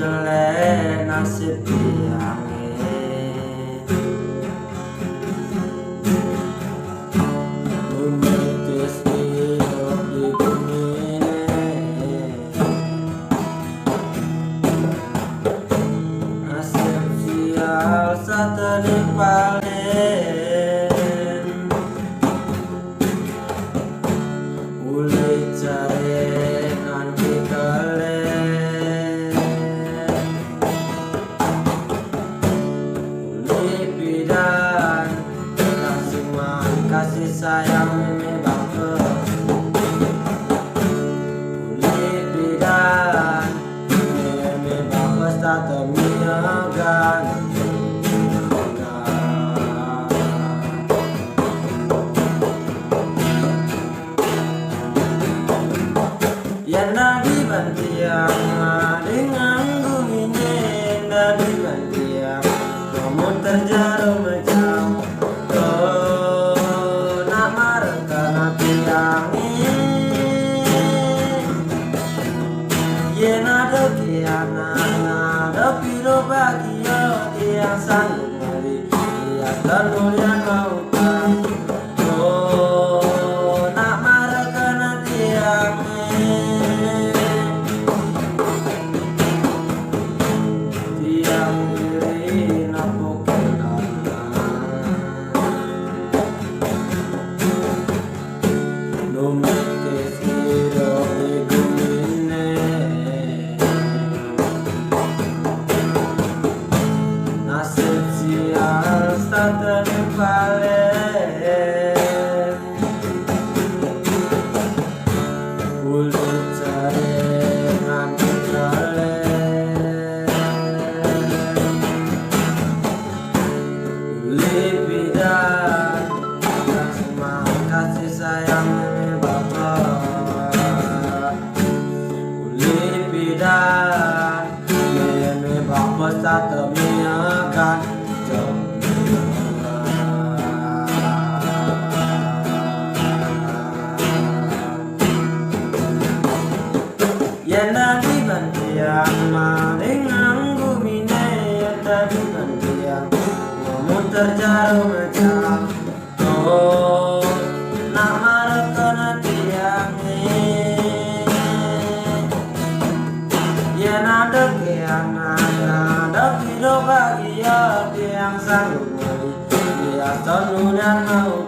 jelek nasib tiange. Mumikis hidup di bumi ini, nasib sial satelit paling uli jaringan dikelen, uli bidan kasih sayang ini bagus, uli bidan ini bagus tak temiagan. Yang nabi bantiang dengan guminya, nabi bantiang namun terjarum macam nak marah karena tiang ye nada kiana nada piro bahagia tiang sanggup mari tiang tanur yang mau kan nak marah karena tiang tiang diri napuk numikis hidup di bumi ini, nasib sial satelit paling ulu jaringan dikelen, uli bidan semua kasih sayang ini bapak, uli bidan ini bapak tak temiakan yang nabi bantiang maring nganggu mine, yang nabi bantiang namun terjarum macam nak marah kena tiang ya nada kiana nada hidup bahagia tiang sanggup mari dia selalu dan mau